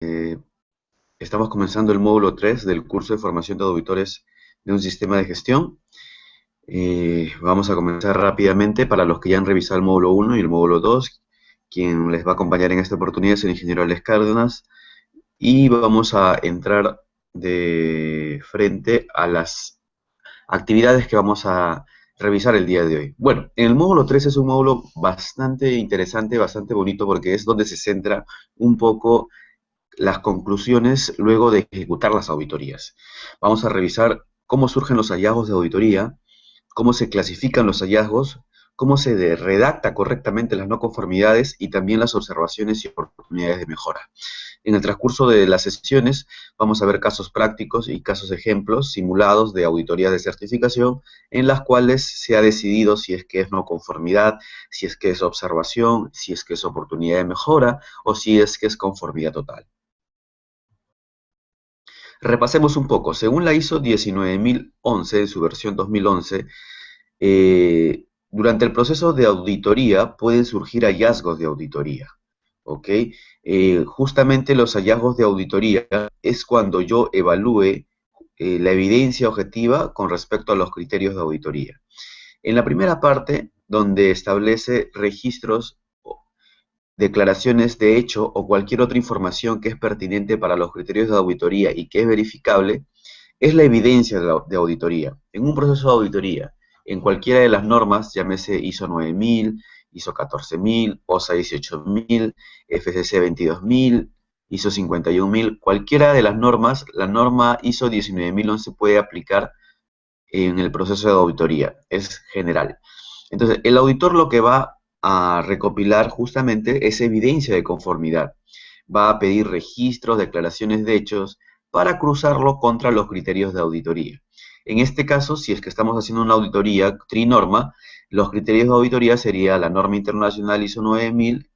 Eh, Estamos comenzando el módulo 3 del curso de formación de auditores de un sistema de gestión. Vamos a comenzar rápidamente para los que ya han revisado el módulo 1 y el módulo 2. Quien les va a acompañar en esta oportunidad es el ingeniero Alex Cárdenas y vamos a entrar de frente a las actividades que vamos a revisar el día de hoy. Bueno, en el módulo 3 es un módulo bastante interesante, bastante bonito porque es donde se centra un poco las conclusiones luego de ejecutar las auditorías. Vamos a revisar cómo surgen los hallazgos de auditoría, cómo se clasifican los hallazgos, cómo se redacta correctamente las no conformidades y también las observaciones y oportunidades de mejora. En el transcurso de las sesiones vamos a ver casos prácticos y casos ejemplos simulados de auditorías de certificación en las cuales se ha decidido si es que es no conformidad, si es que es observación, si es que es oportunidad de mejora o si es que es conformidad total. Repasemos un poco. Según la ISO 19011, en su versión 2011, durante el proceso de auditoría pueden surgir hallazgos de auditoría. ¿Ok? Justamente los hallazgos de auditoría es cuando yo evalúe la evidencia objetiva con respecto a los criterios de auditoría. En la primera parte, donde establece registros, declaraciones de hecho o cualquier otra información que es pertinente para los criterios de auditoría y que es verificable, es la evidencia de auditoría. En un proceso de auditoría, en cualquiera de las normas, llámese ISO 9000, ISO 14000, OSA 18000, FCC 22000, ISO 51000, cualquiera de las normas, la norma ISO 19011 puede aplicar en el proceso de auditoría, es general. Entonces, el auditor lo que va a recopilar justamente es evidencia de conformidad. Va a pedir registros, declaraciones de hechos, para cruzarlo contra los criterios de auditoría. En este caso, si es que estamos haciendo una auditoría trinorma, los criterios de auditoría sería la norma internacional ISO 9000,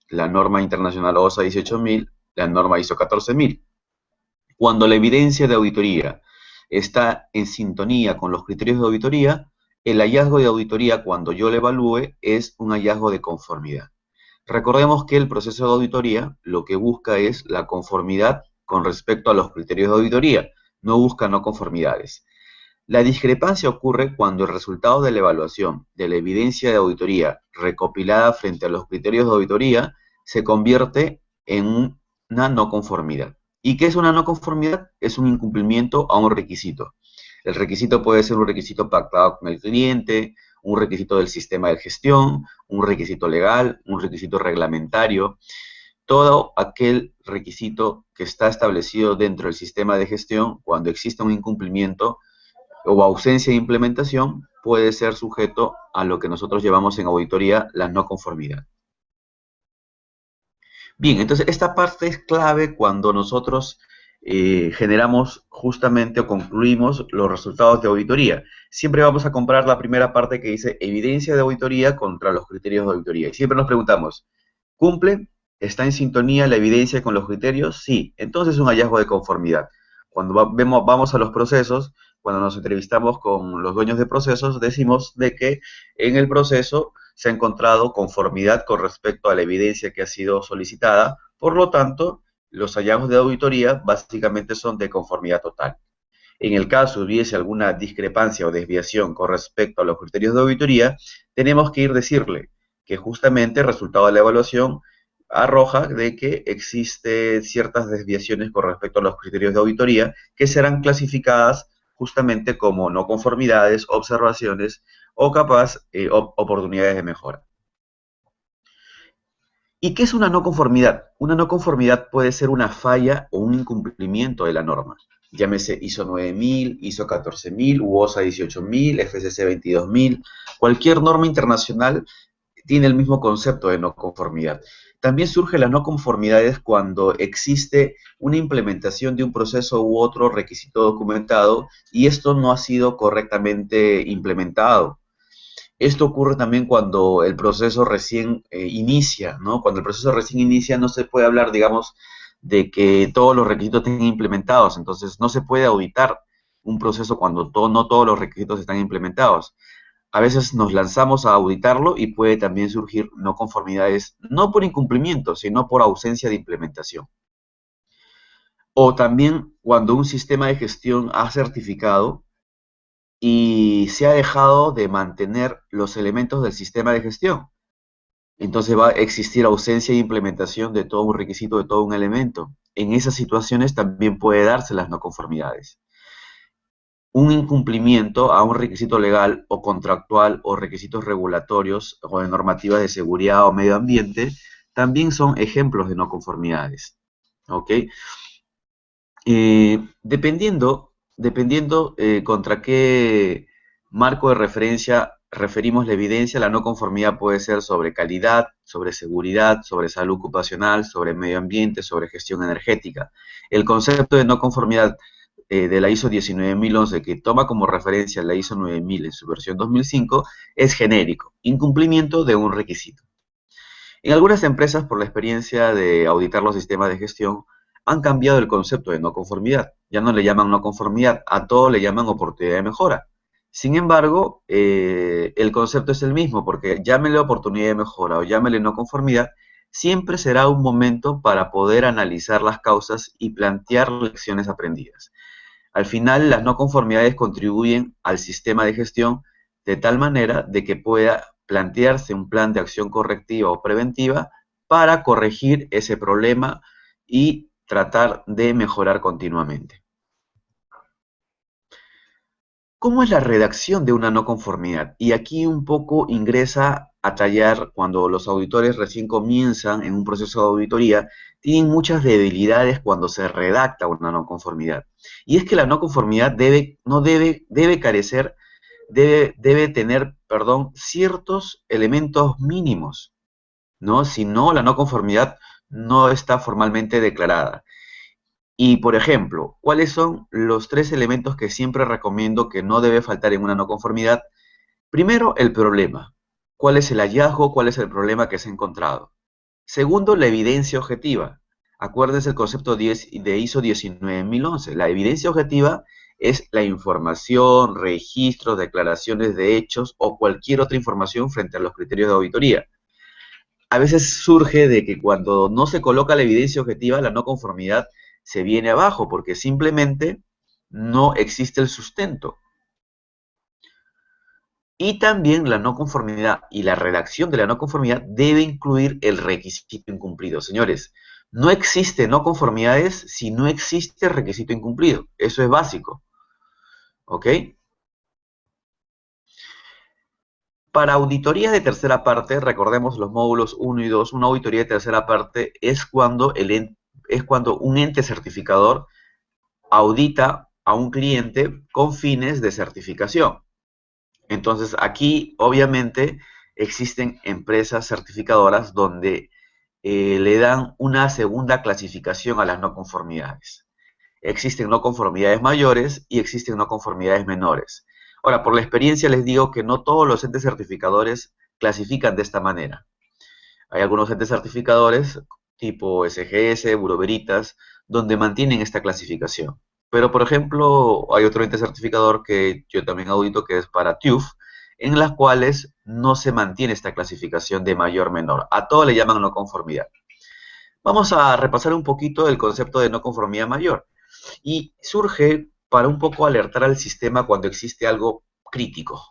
la norma internacional OSA 18000, la norma ISO 14000. Cuando la evidencia de auditoría está en sintonía con los criterios de auditoría, el hallazgo de auditoría, cuando yo lo evalúe, es un hallazgo de conformidad. Recordemos que el proceso de auditoría lo que busca es la conformidad con respecto a los criterios de auditoría, no busca no conformidades. La discrepancia ocurre cuando el resultado de la evaluación de la evidencia de auditoría recopilada frente a los criterios de auditoría se convierte en una no conformidad. ¿Y qué es una no conformidad? Es un incumplimiento a un requisito. El requisito puede ser un requisito pactado con el cliente, un requisito del sistema de gestión, un requisito legal, un requisito reglamentario. Todo aquel requisito que está establecido dentro del sistema de gestión, cuando existe un incumplimiento, o ausencia de implementación puede ser sujeto a lo que nosotros llevamos en auditoría la no conformidad. Bien, entonces esta parte es clave cuando nosotros generamos justamente o concluimos los resultados de auditoría. Siempre vamos a comparar la primera parte que dice evidencia de auditoría contra los criterios de auditoría. Y siempre nos preguntamos, ¿cumple? ¿Está en sintonía la evidencia con los criterios? Sí, entonces es un hallazgo de conformidad. Cuando vamos a los procesos, cuando nos entrevistamos con los dueños de procesos, decimos de que en el proceso se ha encontrado conformidad con respecto a la evidencia que ha sido solicitada, por lo tanto, los hallazgos de auditoría básicamente son de conformidad total. En el caso hubiese alguna discrepancia o desviación con respecto a los criterios de auditoría, tenemos que ir a decirle que justamente el resultado de la evaluación arroja de que existen ciertas desviaciones con respecto a los criterios de auditoría que serán clasificadas justamente como no conformidades, observaciones o capaz oportunidades de mejora. ¿Y qué es una no conformidad? Una no conformidad puede ser una falla o un incumplimiento de la norma. Llámese ISO 9000, ISO 14000, UOSA 18000, FCC 22000. Cualquier norma internacional tiene el mismo concepto de no conformidad. También surgen las no conformidades cuando existe una implementación de un proceso u otro requisito documentado y esto no ha sido correctamente implementado. Esto ocurre también cuando el proceso recién inicia, ¿no? Cuando el proceso recién inicia no se puede hablar, digamos, de que todos los requisitos estén implementados, entonces no se puede auditar un proceso cuando no todos los requisitos están implementados. A veces nos lanzamos a auditarlo y puede también surgir no conformidades, no por incumplimiento, sino por ausencia de implementación. O también cuando un sistema de gestión ha certificado y se ha dejado de mantener los elementos del sistema de gestión. Entonces va a existir ausencia de implementación de todo un requisito, de todo un elemento. En esas situaciones también puede darse las no conformidades. Un incumplimiento a un requisito legal o contractual o requisitos regulatorios o de normativas de seguridad o medio ambiente también son ejemplos de no conformidades. ¿Ok? Dependiendo contra qué marco de referencia referimos la evidencia, la no conformidad puede ser sobre calidad, sobre seguridad, sobre salud ocupacional, sobre medio ambiente, sobre gestión energética. El concepto de no conformidad de la ISO 19011, que toma como referencia la ISO 9000 en su versión 2005, es genérico, incumplimiento de un requisito. En algunas empresas, por la experiencia de auditar los sistemas de gestión, han cambiado el concepto de no conformidad. Ya no le llaman no conformidad, a todo le llaman oportunidad de mejora. Sin embargo, el concepto es el mismo, porque llámele oportunidad de mejora o llámele no conformidad, siempre será un momento para poder analizar las causas y plantear lecciones aprendidas. Al final, las no conformidades contribuyen al sistema de gestión de tal manera de que pueda plantearse un plan de acción correctiva o preventiva para corregir ese problema y tratar de mejorar continuamente. ¿Cómo es la redacción de una no conformidad? Y aquí un poco ingresa a tallar cuando los auditores recién comienzan en un proceso de auditoría, tienen muchas debilidades cuando se redacta una no conformidad. Y es que la no conformidad debe carecer, debe tener, perdón, ciertos elementos mínimos, ¿no? Si no, la no conformidad no está formalmente declarada. Y, por ejemplo, ¿cuáles son los tres elementos que siempre recomiendo que no debe faltar en una no conformidad? Primero, el problema. ¿Cuál es el hallazgo? ¿Cuál es el problema que se ha encontrado? Segundo, la evidencia objetiva. Acuérdense el concepto de ISO 19011. La evidencia objetiva es la información, registros, declaraciones de hechos o cualquier otra información frente a los criterios de auditoría. A veces surge de que cuando no se coloca la evidencia objetiva, la no conformidad se viene abajo porque simplemente no existe el sustento. Y también la no conformidad y la redacción de la no conformidad debe incluir el requisito incumplido. Señores, no existe no conformidades si no existe requisito incumplido. Eso es básico. ¿Ok? Para auditorías de tercera parte, recordemos los módulos 1 y 2, una auditoría de tercera parte es cuando, es cuando un ente certificador audita a un cliente con fines de certificación. Entonces, aquí obviamente existen empresas certificadoras donde le dan una segunda clasificación a las no conformidades. Existen no conformidades mayores y existen no conformidades menores. Ahora, por la experiencia les digo que no todos los entes certificadores clasifican de esta manera. Hay algunos entes certificadores, tipo SGS, Bureau Veritas, donde mantienen esta clasificación. Pero, por ejemplo, hay otro ente certificador que yo también audito, que es para TÜV, en las cuales no se mantiene esta clasificación de mayor-menor. A todo le llaman no conformidad. Vamos a repasar un poquito el concepto de no conformidad mayor. Y surge para un poco alertar al sistema cuando existe algo crítico.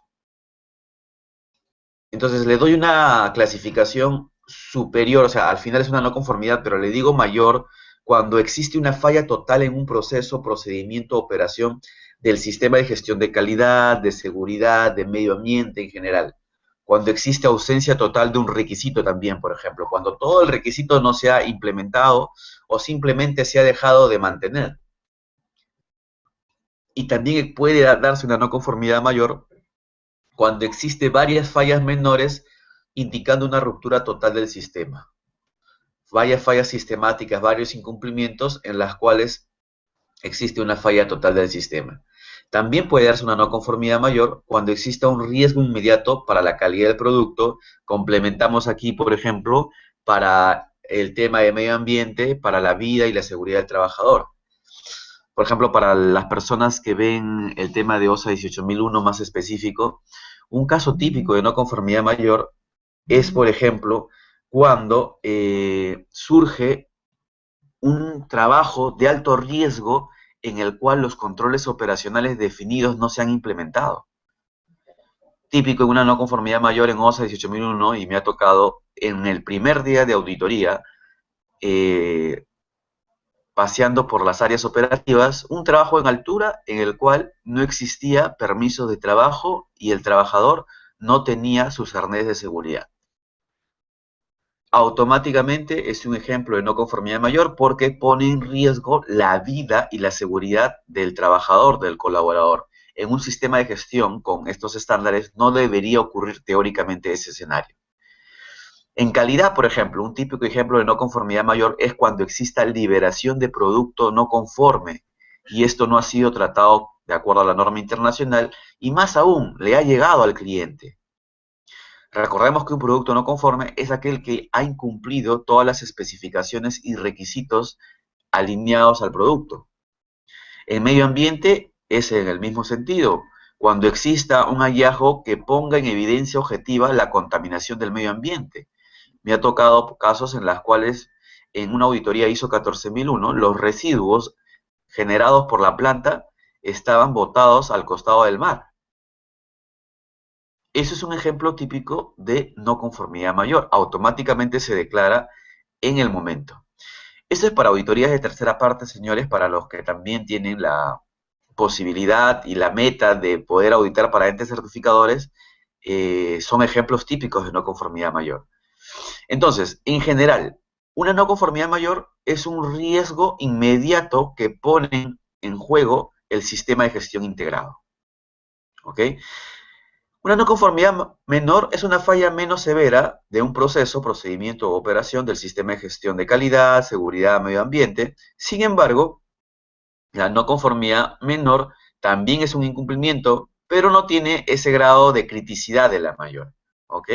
Entonces le doy una clasificación superior, o sea, al final es una no conformidad, pero le digo mayor cuando existe una falla total en un proceso, procedimiento, operación del sistema de gestión de calidad, de seguridad, de medio ambiente en general. Cuando existe ausencia total de un requisito también, por ejemplo, cuando todo el requisito no se ha implementado o simplemente se ha dejado de mantener. Y también puede darse una no conformidad mayor cuando existe varias fallas menores indicando una ruptura total del sistema. Varias fallas sistemáticas, varios incumplimientos en las cuales existe una falla total del sistema. También puede darse una no conformidad mayor cuando exista un riesgo inmediato para la calidad del producto. Complementamos aquí, por ejemplo, para el tema de medio ambiente, para la vida y la seguridad del trabajador. Por ejemplo, para las personas que ven el tema de OSA 18001 más específico, un caso típico de no conformidad mayor es, por ejemplo, cuando surge un trabajo de alto riesgo en el cual los controles operacionales definidos no se han implementado. Típico en una no conformidad mayor en OSA 18001, y me ha tocado en el primer día de auditoría, paseando por las áreas operativas, un trabajo en altura en el cual no existía permiso de trabajo y el trabajador no tenía sus arnés de seguridad. Automáticamente es un ejemplo de no conformidad mayor porque pone en riesgo la vida y la seguridad del trabajador, del colaborador. En un sistema de gestión con estos estándares no debería ocurrir teóricamente ese escenario. En calidad, por ejemplo, un típico ejemplo de no conformidad mayor es cuando exista liberación de producto no conforme y esto no ha sido tratado de acuerdo a la norma internacional y más aún le ha llegado al cliente. Recordemos que un producto no conforme es aquel que ha incumplido todas las especificaciones y requisitos alineados al producto. En medio ambiente es en el mismo sentido, cuando exista un hallazgo que ponga en evidencia objetiva la contaminación del medio ambiente. Me ha tocado casos en los cuales en una auditoría ISO 14001 los residuos generados por la planta estaban botados al costado del mar. Eso es un ejemplo típico de no conformidad mayor. Automáticamente se declara en el momento. Eso es para auditorías de tercera parte, señores, para los que también tienen la posibilidad y la meta de poder auditar para entes certificadores, son ejemplos típicos de no conformidad mayor. Entonces, en general, una no conformidad mayor es un riesgo inmediato que pone en juego el sistema de gestión integrado. ¿Ok? Una no conformidad menor es una falla menos severa de un proceso, procedimiento o operación del sistema de gestión de calidad, seguridad, medio ambiente. Sin embargo, la no conformidad menor también es un incumplimiento, pero no tiene ese grado de criticidad de la mayor. ¿Ok?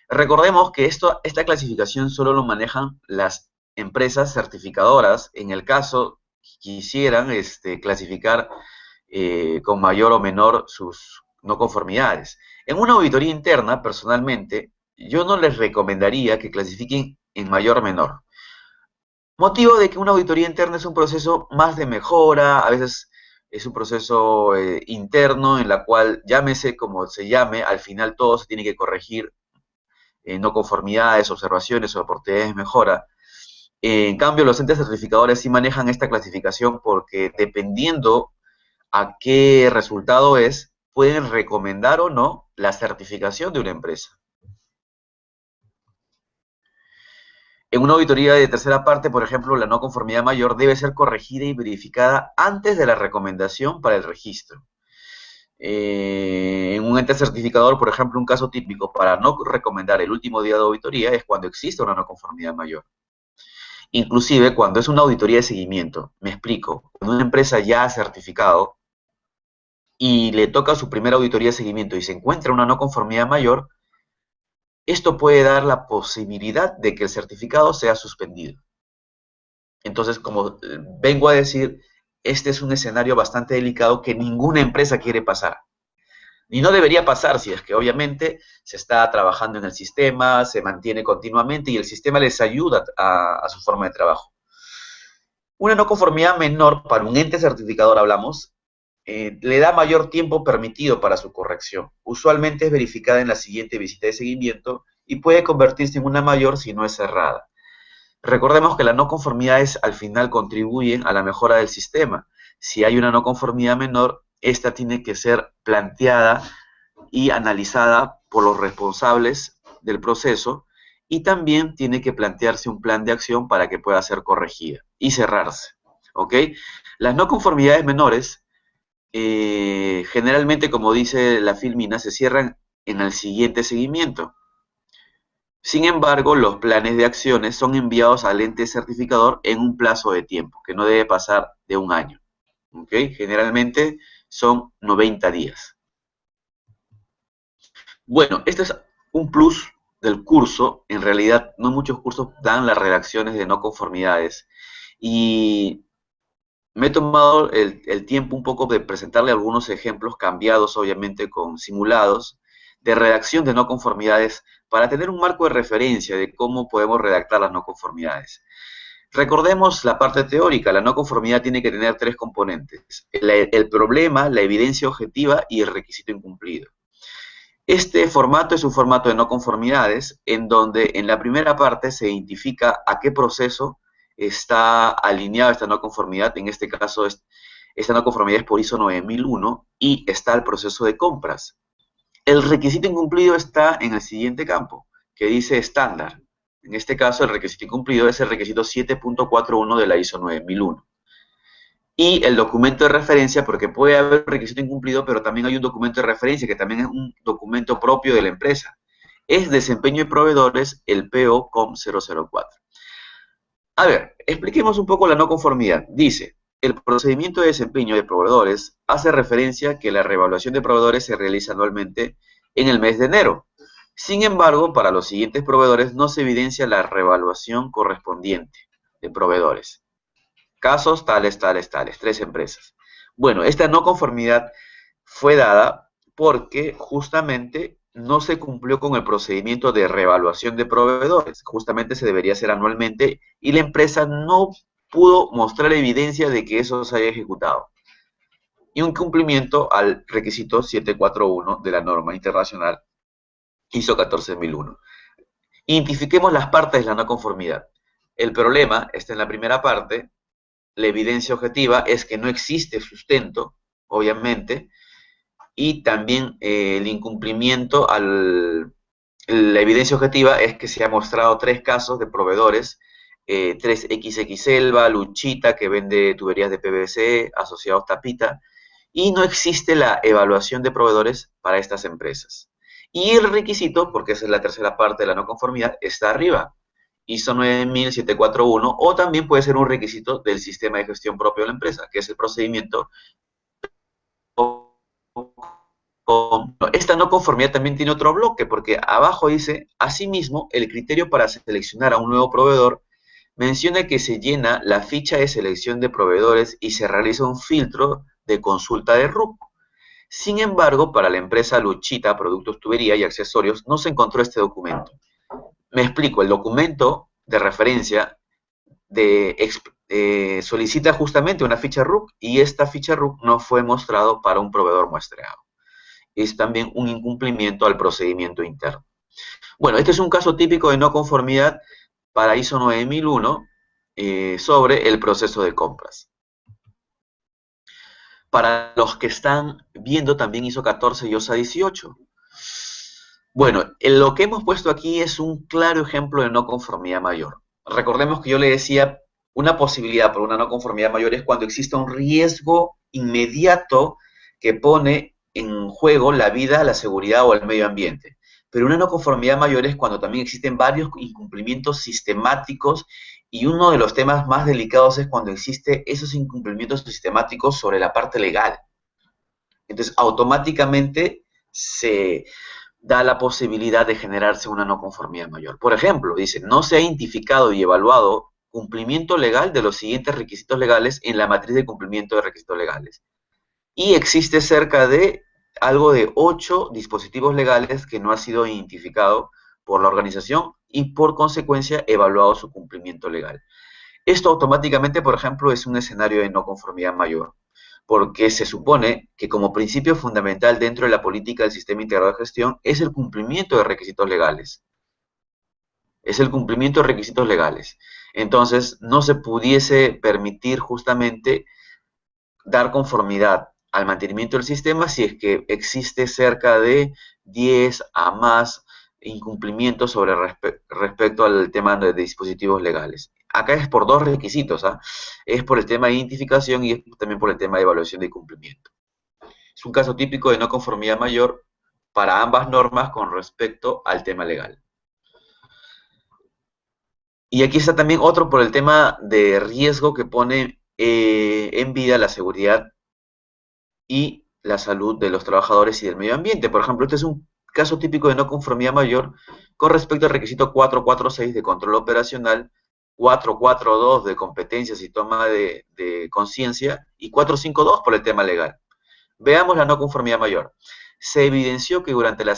Recordemos que esta clasificación solo lo manejan las empresas certificadoras en el caso que quisieran clasificar con mayor o menor sus no conformidades. En una auditoría interna, personalmente, yo no les recomendaría que clasifiquen en mayor o menor. Motivo de que una auditoría interna es un proceso más de mejora, a veces es un proceso interno en la cual, llámese como se llame, al final todo se tiene que corregir, no conformidades, observaciones o oportunidades de mejora. En cambio, los entes certificadores sí manejan esta clasificación porque dependiendo a qué resultado es, pueden recomendar o no la certificación de una empresa. En una auditoría de tercera parte, por ejemplo, la no conformidad mayor debe ser corregida y verificada antes de la recomendación para el registro. En un ente certificador, por ejemplo, un caso típico para no recomendar el último día de auditoría es cuando existe una no conformidad mayor. Inclusive cuando es una auditoría de seguimiento, me explico, cuando una empresa ya ha certificado y le toca su primera auditoría de seguimiento y se encuentra una no conformidad mayor, esto puede dar la posibilidad de que el certificado sea suspendido. Entonces, como vengo a decir, este es un escenario bastante delicado que ninguna empresa quiere pasar. Y no debería pasar si es que obviamente se está trabajando en el sistema, se mantiene continuamente y el sistema les ayuda a su forma de trabajo. Una no conformidad menor para un ente certificador, hablamos, le da mayor tiempo permitido para su corrección. Usualmente es verificada en la siguiente visita de seguimiento y puede convertirse en una mayor si no es cerrada. Recordemos que las no conformidades al final contribuyen a la mejora del sistema. Si hay una no conformidad menor, esta tiene que ser planteada y analizada por los responsables del proceso y también tiene que plantearse un plan de acción para que pueda ser corregida y cerrarse. ¿Ok? Las no conformidades menores generalmente, como dice la Filmina, se cierran en el siguiente seguimiento. Sin embargo, los planes de acciones son enviados al ente certificador en un plazo de tiempo, que no debe pasar de un año. ¿Okay? Generalmente son 90 días. Bueno, este es un plus del curso. En realidad, no muchos cursos dan las redacciones de no conformidades. Y me he tomado el tiempo un poco de presentarle algunos ejemplos cambiados, obviamente, con simulados, de redacción de no conformidades para tener un marco de referencia de cómo podemos redactar las no conformidades. Recordemos la parte teórica, la no conformidad tiene que tener tres componentes: el problema, la evidencia objetiva y el requisito incumplido. Este formato es un formato de no conformidades, en donde en la primera parte se identifica a qué proceso está alineada esta no conformidad. En este caso, esta no conformidad es por ISO 9001 y está el proceso de compras. El requisito incumplido está en el siguiente campo, que dice estándar. En este caso, el requisito incumplido es el requisito 7.41 de la ISO 9001. Y el documento de referencia, porque puede haber un requisito incumplido, pero también hay un documento de referencia, que también es un documento propio de la empresa. Es desempeño de proveedores, el PO-COM 004. A ver, expliquemos un poco la no conformidad. Dice, el procedimiento de desempeño de proveedores hace referencia a que la reevaluación de proveedores se realiza anualmente en el mes de enero. Sin embargo, para los siguientes proveedores no se evidencia la reevaluación correspondiente de proveedores. Casos tales, tales, tales, 3 empresas. Bueno, esta no conformidad fue dada porque justamente no se cumplió con el procedimiento de reevaluación de proveedores. Justamente se debería hacer anualmente y la empresa no pudo mostrar evidencia de que eso se haya ejecutado. Y un cumplimiento al requisito 741 de la norma internacional ISO 14001. Identifiquemos las partes de la no conformidad. El problema está en la primera parte. La evidencia objetiva es que no existe sustento, obviamente, y también el incumplimiento la evidencia objetiva es que se han mostrado 3 casos de proveedores, 3XX Selva, Luchita, que vende tuberías de PVC, asociados Tapita, y no existe la evaluación de proveedores para estas empresas. Y el requisito, porque esa es la tercera parte de la no conformidad, está arriba, ISO 9741, o también puede ser un requisito del sistema de gestión propio de la empresa, que es el procedimiento. Esta no conformidad también tiene otro bloque, porque abajo dice, asimismo, el criterio para seleccionar a un nuevo proveedor menciona que se llena la ficha de selección de proveedores y se realiza un filtro de consulta de RUC. Sin embargo, para la empresa Luchita, Productos Tubería y Accesorios, no se encontró este documento. Me explico, el documento de referencia solicita justamente una ficha RUC y esta ficha RUC no fue mostrado para un proveedor muestreado. Es también un incumplimiento al procedimiento interno. Bueno, este es un caso típico de no conformidad para ISO 9001 sobre el proceso de compras. Para los que están viendo también ISO 14 y OSA 18. Bueno, lo que hemos puesto aquí es un claro ejemplo de no conformidad mayor. Recordemos que yo le decía, una posibilidad para una no conformidad mayor es cuando exista un riesgo inmediato que pone en juego la vida, la seguridad o el medio ambiente. Pero una no conformidad mayor es cuando también existen varios incumplimientos sistemáticos, y uno de los temas más delicados es cuando existen esos incumplimientos sistemáticos sobre la parte legal. Entonces, automáticamente se da la posibilidad de generarse una no conformidad mayor. Por ejemplo, dice, no se ha identificado y evaluado cumplimiento legal de los siguientes requisitos legales en la matriz de cumplimiento de requisitos legales. Y existe cerca de algo de 8 dispositivos legales que no ha sido identificado por la organización y por consecuencia evaluado su cumplimiento legal. Esto automáticamente, por ejemplo, es un escenario de no conformidad mayor, porque se supone que como principio fundamental dentro de la política del sistema integrado de gestión es el cumplimiento de requisitos legales. Es el cumplimiento de requisitos legales. Entonces, no se pudiese permitir justamente dar conformidad al mantenimiento del sistema si es que existe cerca de 10 a más incumplimientos sobre respecto al tema de dispositivos legales. Acá es por 2 requisitos, ¿eh? Es por el tema de identificación y es también por el tema de evaluación de cumplimiento. Es un caso típico de no conformidad mayor para ambas normas con respecto al tema legal. Y aquí está también otro por el tema de riesgo que pone en vida la seguridad y la salud de los trabajadores y del medio ambiente. Por ejemplo, este es un caso típico de no conformidad mayor con respecto al requisito 446 de control operacional, 442 de competencias y toma de conciencia y 452 por el tema legal. Veamos la no conformidad mayor. Se evidenció que durante la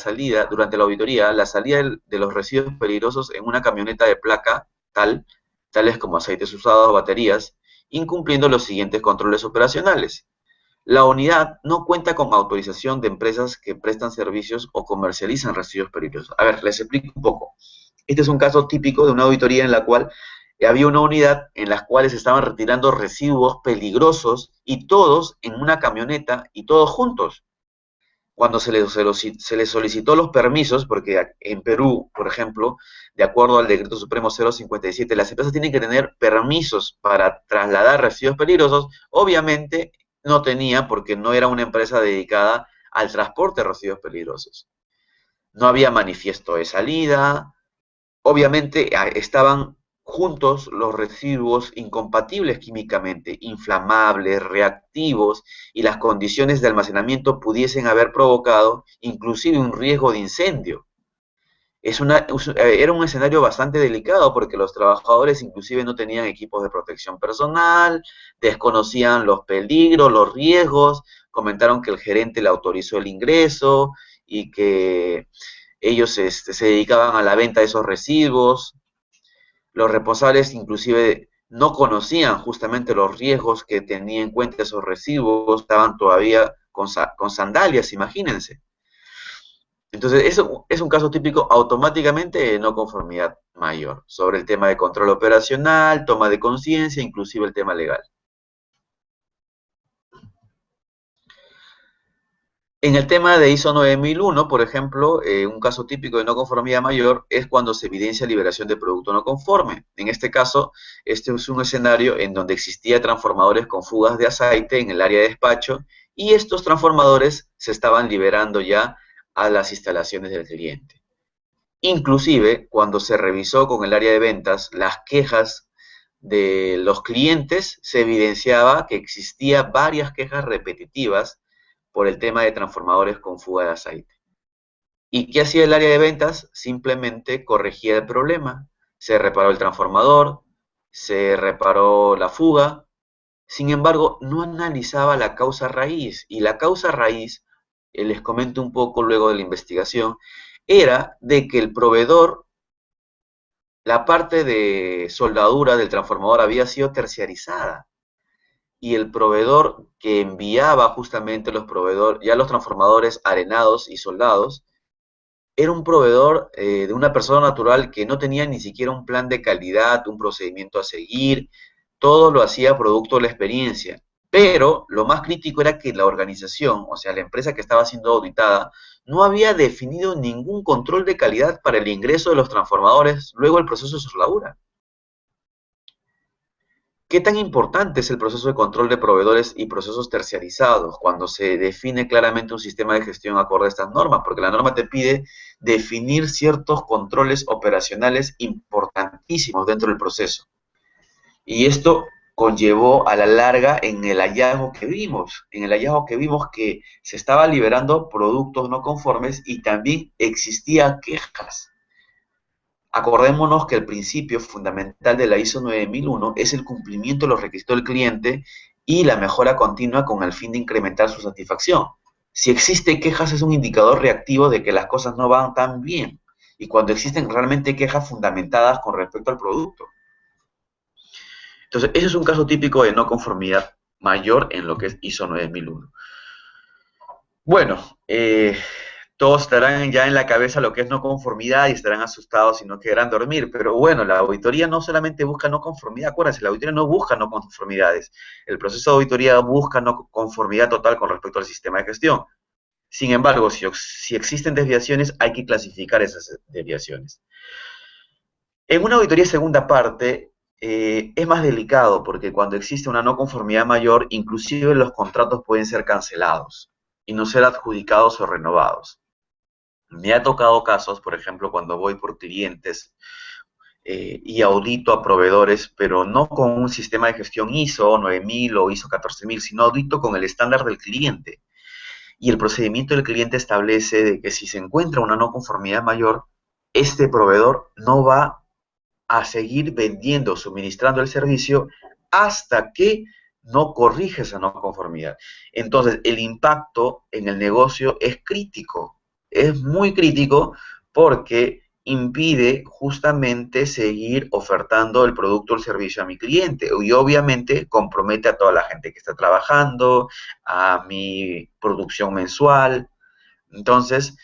auditoría, la salida de los residuos peligrosos en una camioneta de placa tal tales como aceites usados o baterías, incumpliendo los siguientes controles operacionales. La unidad no cuenta con autorización de empresas que prestan servicios o comercializan residuos peligrosos. A ver, les explico un poco. Este es un caso típico de una auditoría en la cual había una unidad en la cual se estaban retirando residuos peligrosos y todos en una camioneta y todos juntos. Cuando se les solicitó los permisos, porque en Perú, por ejemplo, de acuerdo al Decreto Supremo 057, las empresas tienen que tener permisos para trasladar residuos peligrosos, obviamente no tenía porque no era una empresa dedicada al transporte de residuos peligrosos. No había manifiesto de salida, obviamente estaban juntos los residuos incompatibles químicamente, inflamables, reactivos, y las condiciones de almacenamiento pudiesen haber provocado inclusive un riesgo de incendio. Era un escenario bastante delicado porque los trabajadores inclusive no tenían equipos de protección personal, desconocían los peligros, los riesgos, comentaron que el gerente le autorizó el ingreso y que ellos se dedicaban a la venta de esos residuos. Los responsables inclusive no conocían justamente los riesgos que tenían en cuenta esos residuos, estaban todavía con sandalias, imagínense. Entonces, eso es un caso típico automáticamente de no conformidad mayor, sobre el tema de control operacional, toma de conciencia, inclusive el tema legal. En el tema de ISO 9001, por ejemplo, un caso típico de no conformidad mayor es cuando se evidencia liberación de producto no conforme. En este caso, este es un escenario en donde existía transformadores con fugas de aceite en el área de despacho y estos transformadores se estaban liberando ya a las instalaciones del cliente. Inclusive, cuando se revisó con el área de ventas las quejas de los clientes, se evidenciaba que existía varias quejas repetitivas por el tema de transformadores con fuga de aceite. ¿Y qué hacía el área de ventas? Simplemente corregía el problema. Se reparó el transformador, se reparó la fuga. Sin embargo, no analizaba la causa raíz. Y la causa raíz, les comento un poco luego de la investigación, era de que el proveedor, la parte de soldadura del transformador había sido terciarizada. Y el proveedor que enviaba justamente ya los transformadores arenados y soldados, era un proveedor de una persona natural que no tenía ni siquiera un plan de calidad, un procedimiento a seguir, todo lo hacía producto de la experiencia. Pero lo más crítico era que la organización, o sea, la empresa que estaba siendo auditada, no había definido ningún control de calidad para el ingreso de los transformadores luego del proceso de soldadura. ¿Qué tan importante es el proceso de control de proveedores y procesos terciarizados cuando se define claramente un sistema de gestión acorde a estas normas? Porque la norma te pide definir ciertos controles operacionales importantísimos dentro del proceso. Y esto conllevó a la larga en el hallazgo que vimos que se estaba liberando productos no conformes y también existía quejas. Acordémonos que el principio fundamental de la ISO 9001 es el cumplimiento de los requisitos del cliente y la mejora continua con el fin de incrementar su satisfacción. Si existe quejas es un indicador reactivo de que las cosas no van tan bien y cuando existen realmente quejas fundamentadas con respecto al producto. Entonces, ese es un caso típico de no conformidad mayor en lo que es ISO 9001. Bueno, todos estarán ya en la cabeza lo que es no conformidad y estarán asustados y no querrán dormir. Pero bueno, la auditoría no solamente busca no conformidad, acuérdense, la auditoría no busca no conformidades. El proceso de auditoría busca no conformidad total con respecto al sistema de gestión. Sin embargo, si existen desviaciones, hay que clasificar esas desviaciones. En una auditoría segunda parte, es más delicado porque cuando existe una no conformidad mayor, inclusive los contratos pueden ser cancelados y no ser adjudicados o renovados. Me ha tocado casos, por ejemplo, cuando voy por clientes y audito a proveedores, pero no con un sistema de gestión ISO 9000 o ISO 14000, sino audito con el estándar del cliente. Y el procedimiento del cliente establece de que si se encuentra una no conformidad mayor, este proveedor no va a seguir vendiendo, suministrando el servicio hasta que no corrige esa no conformidad. Entonces, el impacto en el negocio es crítico, es muy crítico porque impide justamente seguir ofertando el producto o el servicio a mi cliente y obviamente compromete a toda la gente que está trabajando, a mi producción mensual. Entonces,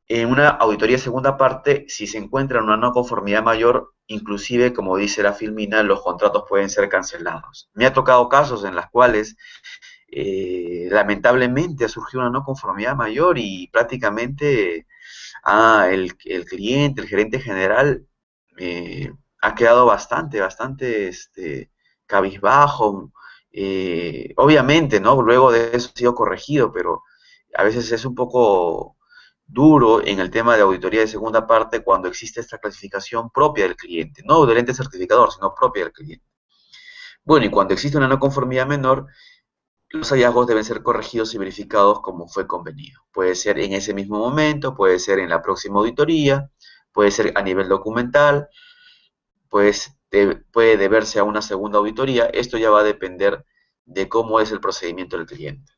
en una auditoría de segunda parte, si se encuentra una no conformidad mayor, inclusive, como dice la Filmina, los contratos pueden ser cancelados. Me ha tocado casos en los cuales lamentablemente ha surgido una no conformidad mayor y prácticamente el cliente, el gerente general, ha quedado bastante cabizbajo. Obviamente, ¿no? Luego de eso ha sido corregido, pero a veces es un poco duro en el tema de auditoría de segunda parte cuando existe esta clasificación propia del cliente, no del ente certificador, sino propia del cliente. Bueno, y cuando existe una no conformidad menor, los hallazgos deben ser corregidos y verificados como fue convenido. Puede ser en ese mismo momento, puede ser en la próxima auditoría, puede ser a nivel documental, pues puede deberse a una segunda auditoría. Esto ya va a depender de cómo es el procedimiento del cliente.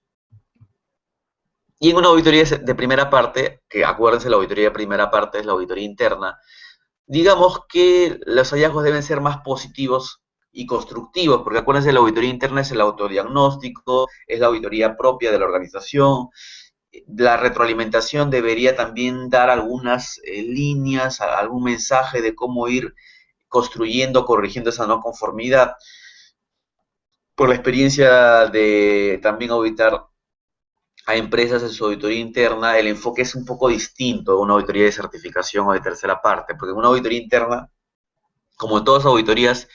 Y en una auditoría de primera parte, que acuérdense, la auditoría de primera parte es la auditoría interna, digamos que los hallazgos deben ser más positivos y constructivos, porque acuérdense, la auditoría interna es el autodiagnóstico, es la auditoría propia de la organización. La retroalimentación debería también dar algunas líneas, algún mensaje de cómo ir construyendo, corrigiendo esa no conformidad. Por la experiencia de también auditar a empresas en su auditoría interna, el enfoque es un poco distinto a una auditoría de certificación o de tercera parte, porque en una auditoría interna, como en todas las auditorías,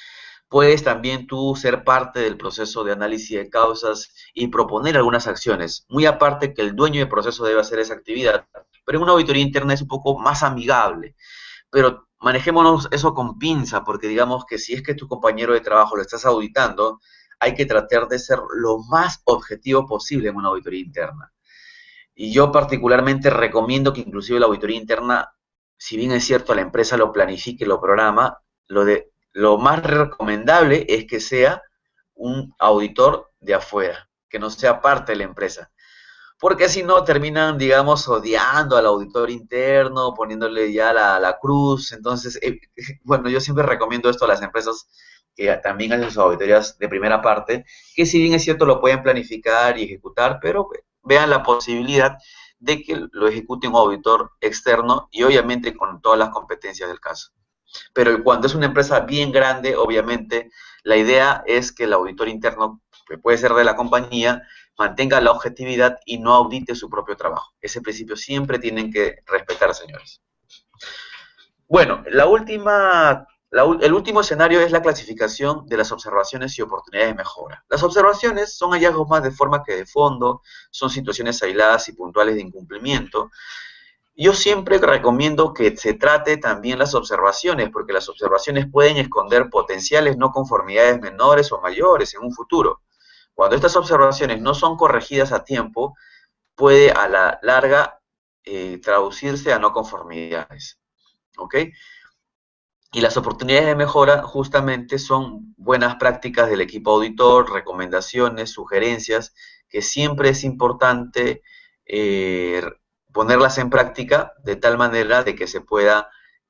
puedes también tú ser parte del proceso de análisis de causas y proponer algunas acciones, muy aparte que el dueño del proceso debe hacer esa actividad, pero en una auditoría interna es un poco más amigable, pero manejémonos eso con pinza, porque digamos que si es que tu compañero de trabajo lo estás auditando, hay que tratar de ser lo más objetivo posible en una auditoría interna. Y yo particularmente recomiendo que inclusive la auditoría interna, si bien es cierto la empresa lo planifique, lo programa, lo más recomendable es que sea un auditor de afuera, que no sea parte de la empresa. Porque si no, terminan, digamos, odiando al auditor interno, poniéndole ya la cruz. Entonces, bueno, yo siempre recomiendo esto a las empresas que también hacen sus auditorías de primera parte, que si bien es cierto lo pueden planificar y ejecutar, pero vean la posibilidad de que lo ejecute un auditor externo y obviamente con todas las competencias del caso. Pero cuando es una empresa bien grande, obviamente, la idea es que el auditor interno, que puede ser de la compañía, mantenga la objetividad y no audite su propio trabajo. Ese principio siempre tienen que respetar, señores. Bueno, el último escenario es la clasificación de las observaciones y oportunidades de mejora. Las observaciones son hallazgos más de forma que de fondo, son situaciones aisladas y puntuales de incumplimiento. Yo siempre recomiendo que se trate también las observaciones, porque las observaciones pueden esconder potenciales no conformidades menores o mayores en un futuro. Cuando estas observaciones no son corregidas a tiempo, puede a la larga traducirse a no conformidades. ¿Ok? Y las oportunidades de mejora justamente son buenas prácticas del equipo auditor, recomendaciones, sugerencias, que siempre es importante ponerlas en práctica de tal manera de que se pueda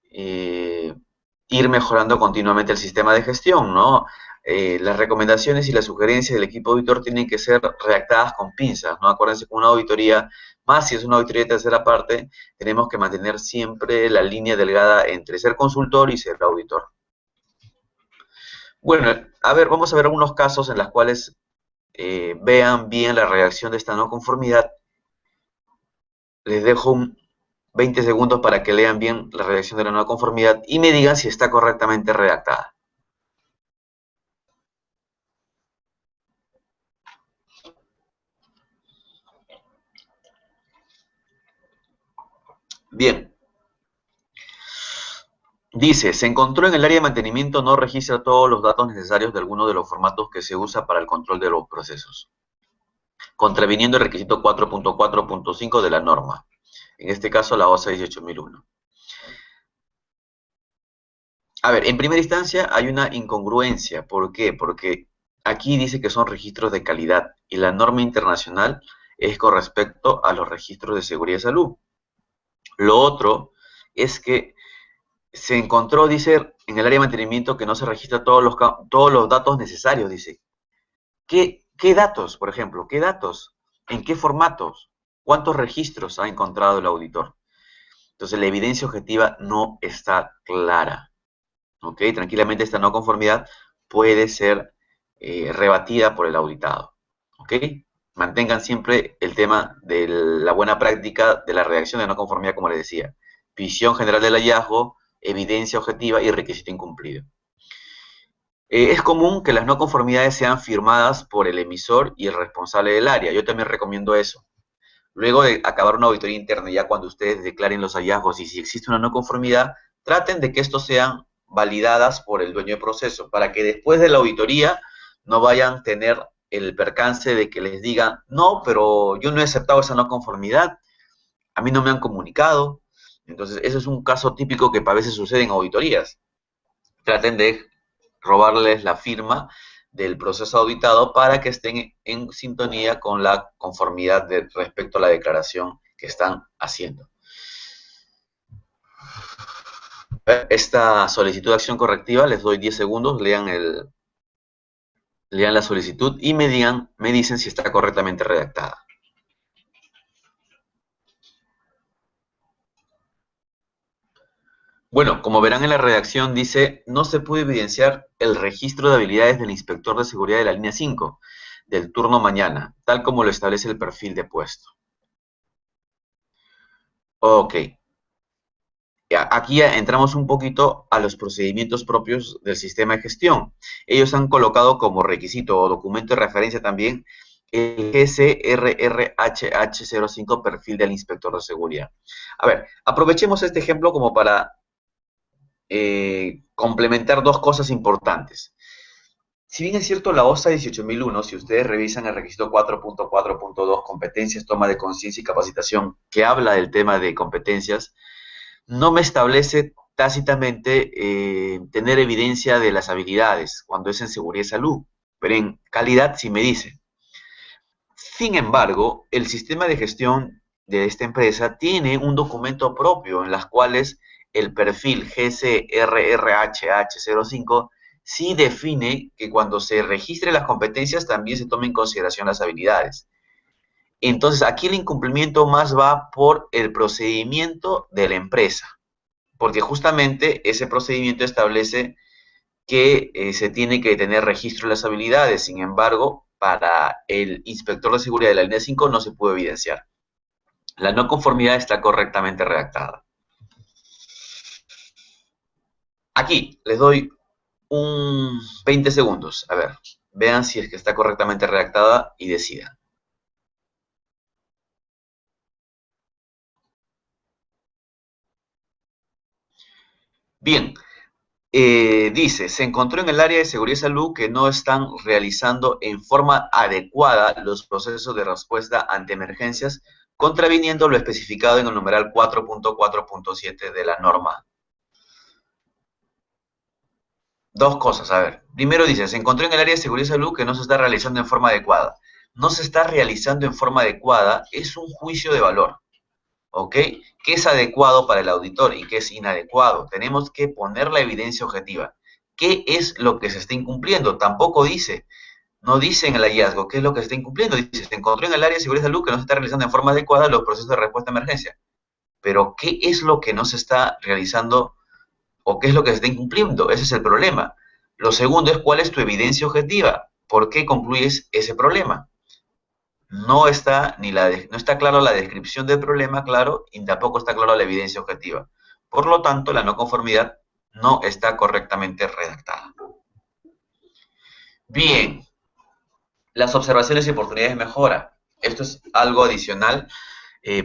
ir mejorando continuamente el sistema de gestión, ¿no? Las recomendaciones y las sugerencias del equipo auditor tienen que ser redactadas con pinzas, ¿no? Acuérdense que una auditoría, más si es una auditoría de tercera parte, tenemos que mantener siempre la línea delgada entre ser consultor y ser auditor. Bueno, a ver, vamos a ver algunos casos en los cuales vean bien la redacción de esta no conformidad. Les dejo 20 segundos para que lean bien la redacción de la no conformidad y me digan si está correctamente redactada. Bien. Dice, se encontró en el área de mantenimiento no registra todos los datos necesarios de alguno de los formatos que se usa para el control de los procesos, contraviniendo el requisito 4.4.5 de la norma, en este caso la OSA 18001. A ver, en primera instancia hay una incongruencia. ¿Por qué? Porque aquí dice que son registros de calidad y la norma internacional es con respecto a los registros de seguridad y salud. Lo otro es que Se encontró, dice, en el área de mantenimiento que no se registra todos los datos necesarios, dice. ¿Qué datos, por ejemplo? ¿Qué datos? ¿En qué formatos? ¿Cuántos registros ha encontrado el auditor? Entonces, la evidencia objetiva no está clara. ¿Ok? Tranquilamente esta no conformidad puede ser rebatida por el auditado. ¿Ok? Mantengan siempre el tema de la buena práctica de la redacción de no conformidad, como les decía. Visión general del hallazgo, evidencia objetiva y requisito incumplido. Es común que las no conformidades sean firmadas por el emisor y el responsable del área. Yo también recomiendo eso. Luego de acabar una auditoría interna, ya cuando ustedes declaren los hallazgos y si existe una no conformidad, traten de que estos sean validadas por el dueño de proceso, para que después de la auditoría no vayan a tener el percance de que les digan, no, pero yo no he aceptado esa no conformidad, a mí no me han comunicado. Entonces, eso es un caso típico que a veces sucede en auditorías. Traten de robarles la firma del proceso auditado para que estén en sintonía con la conformidad respecto a la declaración que están haciendo. Esta solicitud de acción correctiva, les doy 10 segundos, lean la solicitud y me dicen si está correctamente redactada. Bueno, como verán en la redacción dice, no se puede evidenciar el registro de habilidades del inspector de seguridad de la línea 5 del turno mañana, tal como lo establece el perfil de puesto. Ok, aquí ya entramos un poquito a los procedimientos propios del sistema de gestión. Ellos han colocado como requisito o documento de referencia también el GCRRHH05 perfil del inspector de seguridad. A ver, aprovechemos este ejemplo como para complementar dos cosas importantes. Si bien es cierto la OSA 18001, si ustedes revisan el requisito 4.4.2, competencias, toma de conciencia y capacitación, que habla del tema de competencias, no me establece tácitamente tener evidencia de las habilidades cuando es en seguridad y salud, pero en calidad sí me dice. Sin embargo, el sistema de gestión de esta empresa tiene un documento propio en las cuales el perfil GCRRHH05 sí define que cuando se registren las competencias también se tomen en consideración las habilidades. Entonces, aquí el incumplimiento más va por el procedimiento de la empresa, porque justamente ese procedimiento establece que se tiene que tener registro de las habilidades. Sin embargo, para el inspector de seguridad de la línea 5 no se puede evidenciar. La no conformidad está correctamente redactada. Aquí les doy un 20 segundos. A ver, vean si es que está correctamente redactada y decidan. Bien, dice, se encontró en el área de seguridad y salud que no están realizando en forma adecuada los procesos de respuesta ante emergencias, contraviniendo lo especificado en el numeral 4.4.7 de la norma. Dos cosas, a ver. Primero dice, se encontró en el área de seguridad y salud que no se está realizando en forma adecuada. No se está realizando en forma adecuada es un juicio de valor. ¿Ok? ¿Qué es adecuado para el auditor y qué es inadecuado? Tenemos que poner la evidencia objetiva. ¿Qué es lo que se está incumpliendo? Tampoco dice, no dice en el hallazgo qué es lo que se está incumpliendo. Dice, se encontró en el área de seguridad y salud que no se está realizando en forma adecuada los procesos de respuesta a emergencia. Pero ¿qué es lo que no se está realizando o qué es lo que se está incumpliendo? Ese es el problema. Lo segundo es cuál es tu evidencia objetiva. ¿Por qué concluyes ese problema? No está, no está claro la descripción del problema, claro, y tampoco está claro la evidencia objetiva. Por lo tanto, la no conformidad no está correctamente redactada. Bien, las observaciones y oportunidades de mejora. Esto es algo adicional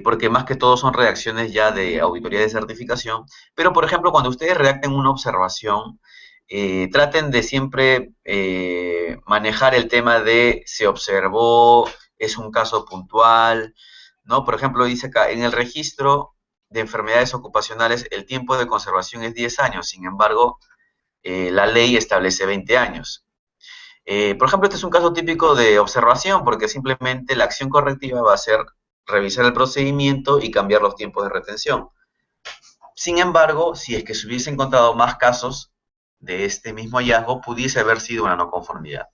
porque más que todo son redacciones ya de auditoría de certificación. Pero, por ejemplo, cuando ustedes redacten una observación, traten de siempre manejar el tema de se observó, es un caso puntual, ¿no? Por ejemplo, dice acá, en el registro de enfermedades ocupacionales el tiempo de conservación es 10 años, sin embargo, la ley establece 20 años. Por ejemplo, este es un caso típico de observación porque simplemente la acción correctiva va a ser revisar el procedimiento y cambiar los tiempos de retención. Sin embargo, si es que se hubiese encontrado más casos de este mismo hallazgo, pudiese haber sido una no conformidad.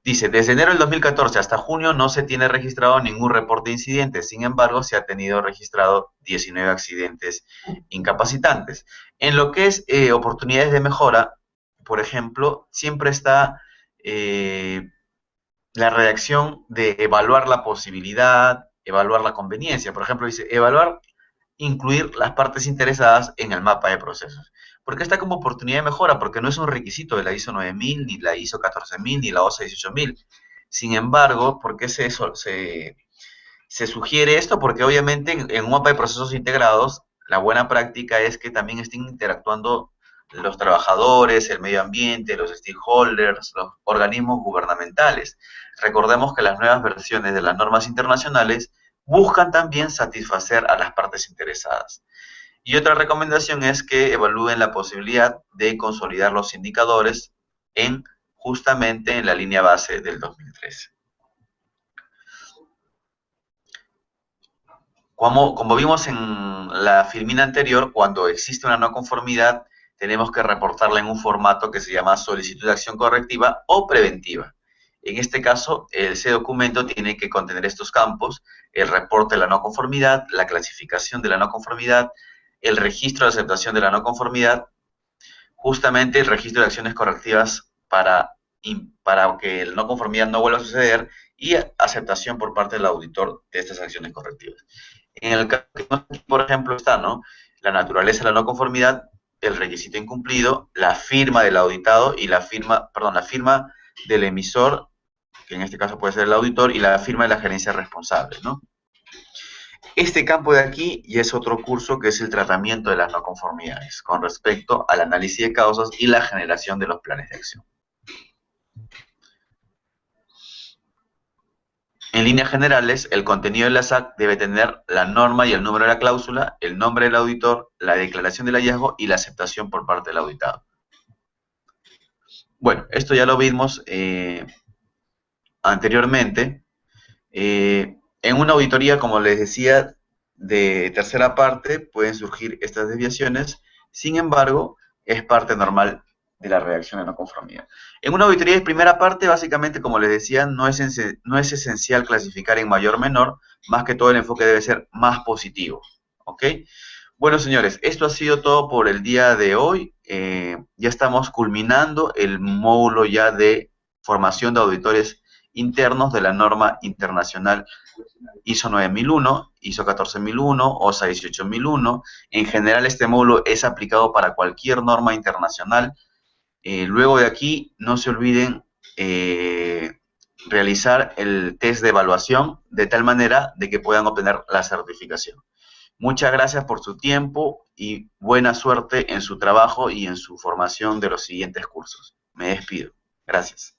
Dice, desde enero del 2014 hasta junio no se tiene registrado ningún reporte de incidentes, sin embargo se ha tenido registrado 19 accidentes incapacitantes. En lo que es oportunidades de mejora, por ejemplo, siempre está la redacción de evaluar la posibilidad, evaluar la conveniencia. Por ejemplo, dice, evaluar incluir las partes interesadas en el mapa de procesos. Porque está como oportunidad de mejora, porque no es un requisito de la ISO 9000, ni la ISO 14000, ni la OSA 18000. Sin embargo, ¿por qué se sugiere esto? Porque obviamente en un mapa de procesos integrados, la buena práctica es que también estén interactuando los trabajadores, el medio ambiente, los stakeholders, los organismos gubernamentales. Recordemos que las nuevas versiones de las normas internacionales buscan también satisfacer a las partes interesadas. Y otra recomendación es que evalúen la posibilidad de consolidar los indicadores en justamente en la línea base del 2013. Como vimos en la filmina anterior, cuando existe una no conformidad, tenemos que reportarla en un formato que se llama solicitud de acción correctiva o preventiva. En este caso, ese documento tiene que contener estos campos: el reporte de la no conformidad, la clasificación de la no conformidad, el registro de aceptación de la no conformidad, justamente el registro de acciones correctivas para que la no conformidad no vuelva a suceder, y aceptación por parte del auditor de estas acciones correctivas. En el caso, por ejemplo, está, ¿no?, la naturaleza de la no conformidad, el requisito incumplido, la firma del auditado y la firma del emisor, que en este caso puede ser el auditor, y la firma de la gerencia responsable, ¿no? Este campo de aquí ya es otro curso, que es el tratamiento de las no conformidades con respecto al análisis de causas y la generación de los planes de acción. En líneas generales, el contenido de la SAC debe tener la norma y el número de la cláusula, el nombre del auditor, la declaración del hallazgo y la aceptación por parte del auditado. Bueno, esto ya lo vimos anteriormente. En una auditoría, como les decía, de tercera parte, pueden surgir estas desviaciones. Sin embargo, es parte normal de la redacción de no conformidad. En una auditoría de primera parte, básicamente, como les decía, no es esencial clasificar en mayor o menor, más que todo el enfoque debe ser más positivo, ¿ok? Bueno, señores, esto ha sido todo por el día de hoy. Ya estamos culminando el módulo ya de formación de auditores internos de la norma internacional ISO 9001, ISO 14001, OSA 18001. En general, este módulo es aplicado para cualquier norma internacional. Luego de aquí, no se olviden realizar el test de evaluación de tal manera de que puedan obtener la certificación. Muchas gracias por su tiempo y buena suerte en su trabajo y en su formación de los siguientes cursos. Me despido. Gracias.